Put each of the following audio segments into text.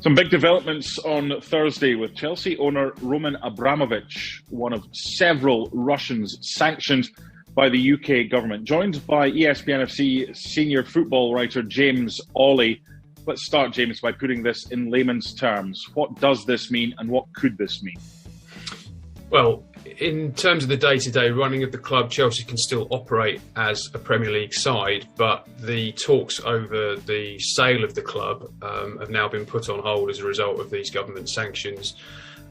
Some big developments on Thursday with Chelsea owner Roman Abramovich, one of several Russians sanctioned by the UK government. Joined by ESPN FC senior football writer James Ollie. Let's start, James, by putting this in layman's terms. What does this mean and what could this mean? Well, in terms of the day-to-day running of the club, Chelsea can still operate as a Premier League side, but the talks over the sale of the club have now been put on hold as a result of these government sanctions.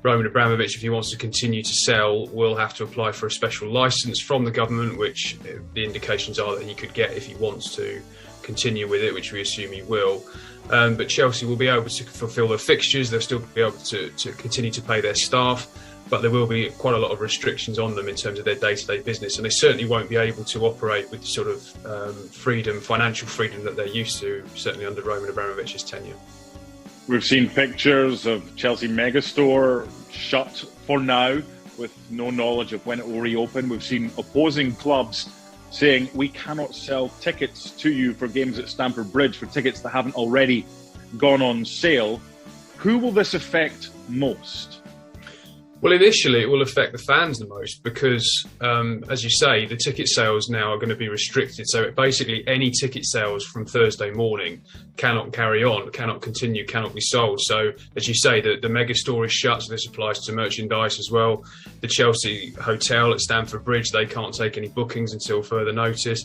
Roman Abramovich, if he wants to continue to sell, will have to apply for a special licence from the government, which the indications are that he could get if he wants to continue with it, which we assume he will. But Chelsea will be able to fulfil their fixtures. They'll still be able to continue to pay their staff, but there will be quite a lot of restrictions on them in terms of their day-to-day business, and they certainly won't be able to operate with the sort of financial freedom that they're used to, certainly under Roman Abramovich's tenure. We've seen pictures of Chelsea Megastore shut for now with no knowledge of when it will reopen. We've seen opposing clubs saying we cannot sell tickets to you for games at Stamford Bridge for tickets that haven't already gone on sale. Who will this affect most? Well, initially it will affect the fans the most because, as you say, the ticket sales now are going to be restricted. So basically any ticket sales from Thursday morning cannot carry on, cannot continue, cannot be sold. So, as you say, the Megastore is shut, so this applies to merchandise as well. The Chelsea Hotel at Stamford Bridge, they can't take any bookings until further notice.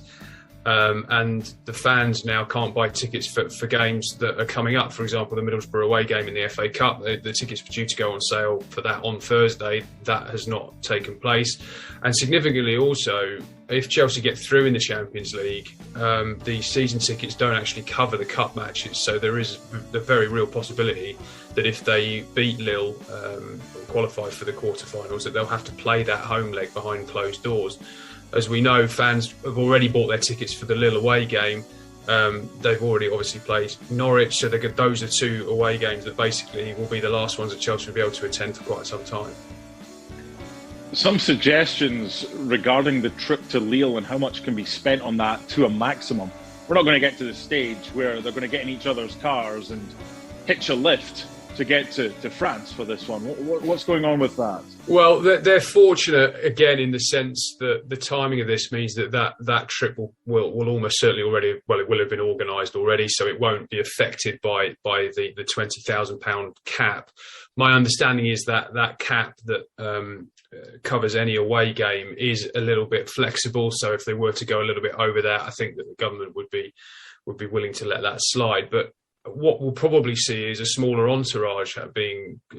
And the fans now can't buy tickets for games that are coming up. For example, the Middlesbrough away game in the FA Cup, the tickets were due to go on sale for that on Thursday. That has not taken place. And significantly also, if Chelsea get through in the Champions League, the season tickets don't actually cover the cup matches. So there is a very real possibility that if they beat Lille or qualify for the quarterfinals, that they'll have to play that home leg behind closed doors. As we know, fans have already bought their tickets for the Lille away game. They've already obviously played Norwich, so those are two away games that basically will be the last ones that Chelsea will be able to attend for quite some time. Some suggestions regarding the trip to Lille and how much can be spent on that to a maximum. We're not going to get to the stage where they're going to get in each other's cars and hitch a lift to get to France for this one. What's going on with that? Well, they're fortunate, again, in the sense that the timing of this means that trip will almost certainly it will have been organised already, so it won't be affected by the £20,000 cap. My understanding is that cap that covers any away game is a little bit flexible, so if they were to go a little bit over that, I think that the government would be willing to let that slide. But what we'll probably see is a smaller entourage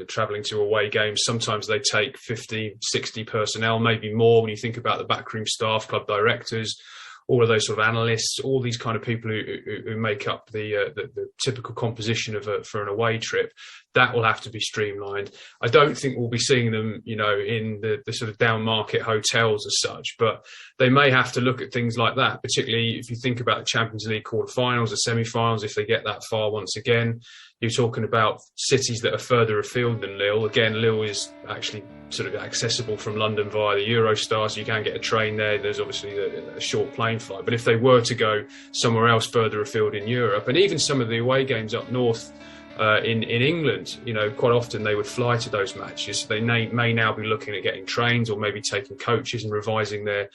travelling to away games. Sometimes they take 50, 60 personnel, maybe more when you think about the backroom staff, club directors, all of those sort of analysts, all these kind of people who make up the typical composition for an away trip. That will have to be streamlined. I don't think we'll be seeing them, in the sort of down market hotels as such, but they may have to look at things like that, particularly if you think about the Champions League quarterfinals, the semi-finals, if they get that far once again. You're talking about cities that are further afield than Lille. Again, Lille is actually sort of accessible from London via the Eurostar, so you can get a train there. There's obviously a short plane flight. But if they were to go somewhere else further afield in Europe, and even some of the away games up north in England, quite often they would fly to those matches. So they may now be looking at getting trains or maybe taking coaches and revising their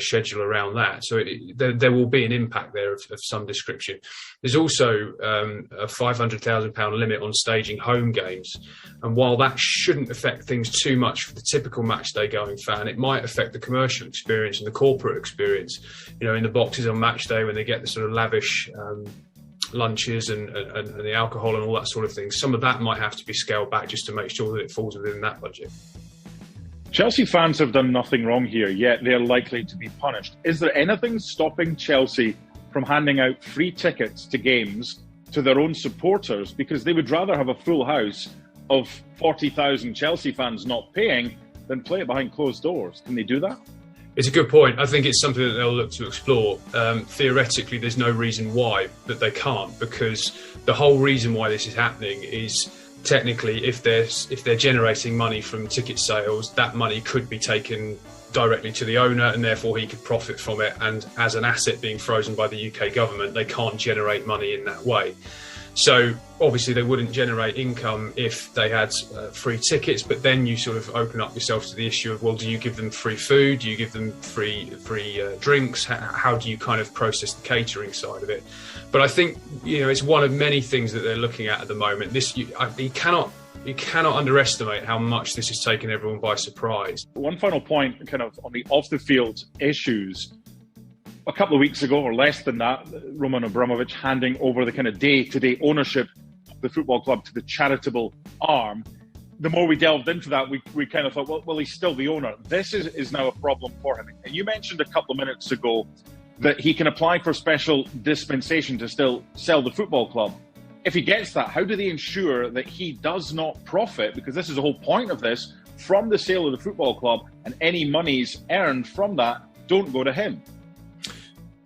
schedule around that. So there will be an impact there of some description. There's also a £500,000 limit on staging home games. And while that shouldn't affect things too much for the typical match day going fan, it might affect the commercial experience and the corporate experience. In the boxes on match day when they get the sort of lavish lunches and the alcohol and all that sort of thing, some of that might have to be scaled back just to make sure that it falls within that budget. Chelsea fans have done nothing wrong here, yet they're likely to be punished. Is there anything stopping Chelsea from handing out free tickets to games to their own supporters because they would rather have a full house of 40,000 Chelsea fans not paying than play it behind closed doors? Can they do that? It's a good point. I think it's something that they'll look to explore. Theoretically, there's no reason why that they can't, because the whole reason why this is happening is technically if they're generating money from ticket sales, that money could be taken directly to the owner and therefore he could profit from it. And as an asset being frozen by the UK government, they can't generate money in that way. So obviously they wouldn't generate income if they had free tickets, but then you sort of open up yourself to the issue of, well, do you give them free food? Do you give them free drinks? How do you kind of process the catering side of it? But I think, it's one of many things that they're looking at the moment. You cannot underestimate how much this has taken everyone by surprise. One final point, kind of on the off-the-field issues. A couple of weeks ago, or less than that, Roman Abramovich handing over the kind of day-to-day ownership of the football club to the charitable arm. The more we delved into that, we kind of thought, well, he's still the owner. This is now a problem for him. And you mentioned a couple of minutes ago that he can apply for special dispensation to still sell the football club. If he gets that, how do they ensure that he does not profit, because this is the whole point of this, from the sale of the football club, and any monies earned from that don't go to him?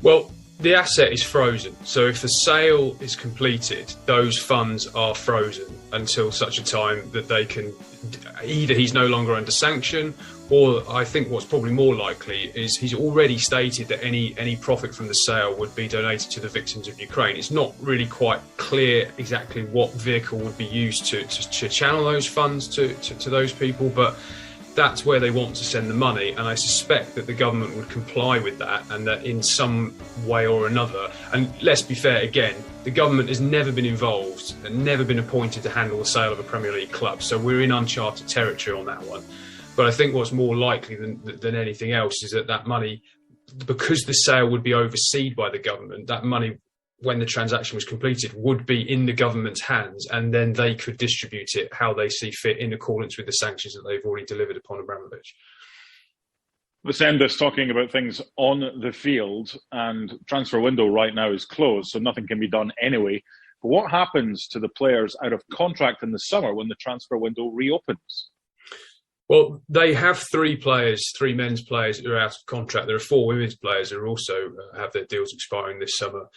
Well, the asset is frozen. So if the sale is completed, those funds are frozen until such a time that they can, either he's no longer under sanction, or I think what's probably more likely is he's already stated that any profit from the sale would be donated to the victims of Ukraine. It's not really quite clear exactly what vehicle would be used to channel those funds to those people, but that's where they want to send the money, and I suspect that the government would comply with that, and that in some way or another, and let's be fair again, the government has never been involved and never been appointed to handle the sale of a Premier League club, so we're in uncharted territory on that one. But I think what's more likely than anything else is that money, because the sale would be overseen by the government, that money, when the transaction was completed, would be in the government's hands, and then they could distribute it how they see fit in accordance with the sanctions that they've already delivered upon Abramovich. Let's end this talking about things on the field, and transfer window right now is closed, so nothing can be done anyway. But what happens to the players out of contract in the summer when the transfer window reopens? Well, they have three men's players who are out of contract. There are four women's players who also have their deals expiring this summer.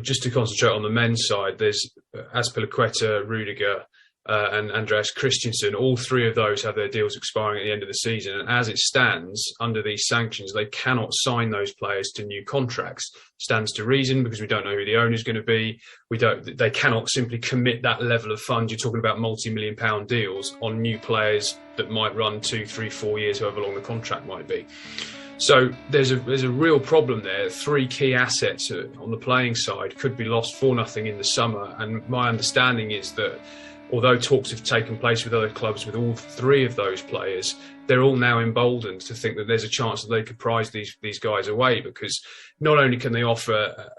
Just to concentrate on the men's side, there's Azpilicueta, Rudiger, and Andreas Christensen. All three of those have their deals expiring at the end of the season. And as it stands, under these sanctions, they cannot sign those players to new contracts. Stands to reason, because we don't know who the owner is going to be. They cannot simply commit that level of funds. You're talking about multi-million-pound deals on new players that might run 2, 3, 4 years, however long the contract might be. So there's a real problem there. Three key assets on the playing side could be lost for nothing in the summer. And my understanding is that although talks have taken place with other clubs with all three of those players, they're all now emboldened to think that there's a chance that they could prize these guys away, because not only can they offer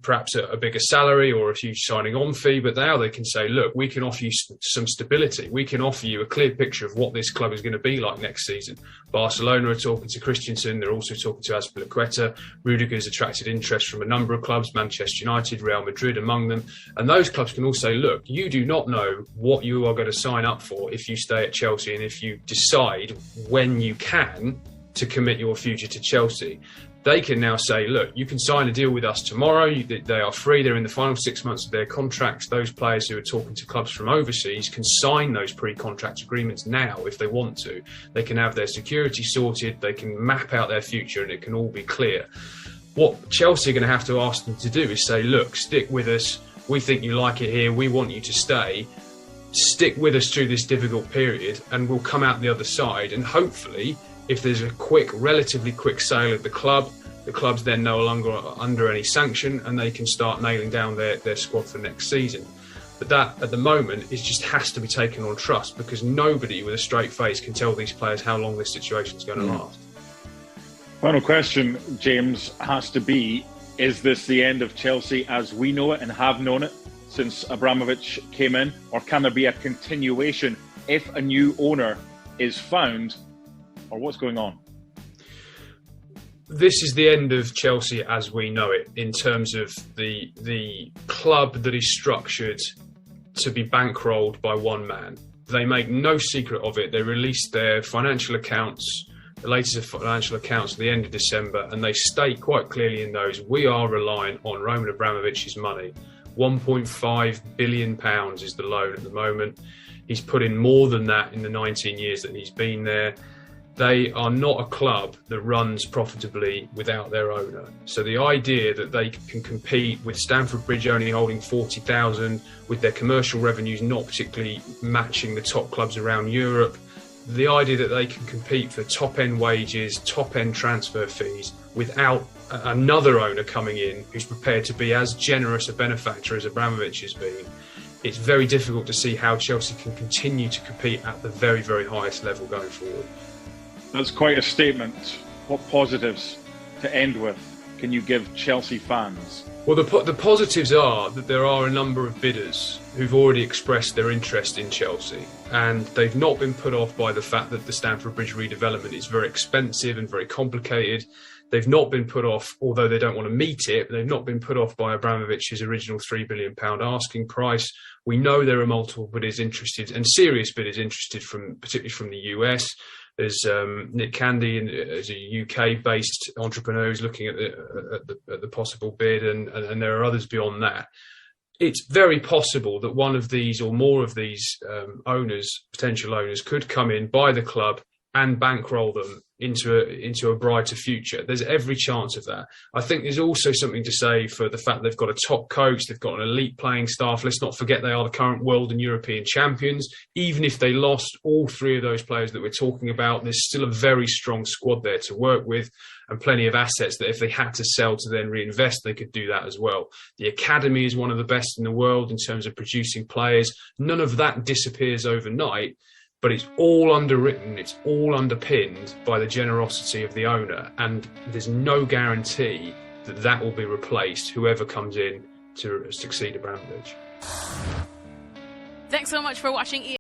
perhaps a bigger salary or a huge signing on fee, but now they can say, look, we can offer you some stability. We can offer you a clear picture of what this club is going to be like next season. Barcelona are talking to Christensen. They're also talking to Azpilicueta. Rudiger's attracted interest from a number of clubs, Manchester United, Real Madrid among them. And those clubs can all say, look, you do not know what you are going to sign up for if you stay at Chelsea, and if you decide when you can to commit your future to Chelsea. They can now say, look, you can sign a deal with us tomorrow. They are free. They're in the final 6 months of their contracts. Those players who are talking to clubs from overseas can sign those pre-contract agreements now if they want to. They can have their security sorted. They can map out their future, and it can all be clear. What Chelsea are going to have to ask them to do is say, look, stick with us. We think you like it here. We want you to stay. Stick with us through this difficult period, and we'll come out the other side. And hopefully, if there's a relatively quick sale of the club's then no longer under any sanction, and they can start nailing down their squad for next season. But that, at the moment, it just has to be taken on trust, because nobody with a straight face can tell these players how long this situation is going to last. Final question, James, has to be, is this the end of Chelsea as we know it and have known it since Abramovich came in, or can there be a continuation if a new owner is found, or what's going on? This is the end of Chelsea as we know it, in terms of the club that is structured to be bankrolled by one man. They make no secret of it. They released their financial accounts, the latest financial accounts at the end of December, and they state quite clearly in those, we are relying on Roman Abramovich's money. £1.5 billion is the loan at the moment. He's put in more than that in the 19 years that he's been there. They are not a club that runs profitably without their owner. So the idea that they can compete with Stamford Bridge only holding 40,000, with their commercial revenues not particularly matching the top clubs around Europe, the idea that they can compete for top-end wages, top-end transfer fees without another owner coming in who's prepared to be as generous a benefactor as Abramovich has been, it's very difficult to see how Chelsea can continue to compete at the very, very highest level going forward. That's quite a statement. What positives to end with can you give Chelsea fans? Well, the positives are that there are a number of bidders who've already expressed their interest in Chelsea, and they've not been put off by the fact that the Stamford Bridge redevelopment is very expensive and very complicated. They've not been put off, although they don't want to meet it, but they've not been put off by Abramovich's original £3 billion asking price. We know there are multiple bidders interested, and serious bidders interested, particularly from the US. There's Nick Candy, as a UK-based entrepreneur, who's looking at the possible bid, and there are others beyond that. It's very possible that one of these or more of these potential owners, could come in, buy the club, and bankroll them into a brighter future. There's every chance of that. I think there's also something to say for the fact they've got a top coach, they've got an elite playing staff. Let's not forget they are the current world and European champions. Even if they lost all three of those players that we're talking about, there's still a very strong squad there to work with, and plenty of assets that if they had to sell to then reinvest, they could do that as well. The academy is one of the best in the world in terms of producing players. None of that disappears overnight, but it's all underwritten, it's all underpinned by the generosity of the owner, and there's no guarantee that that will be replaced, whoever comes in to succeed Abramovich. Thanks so much for watching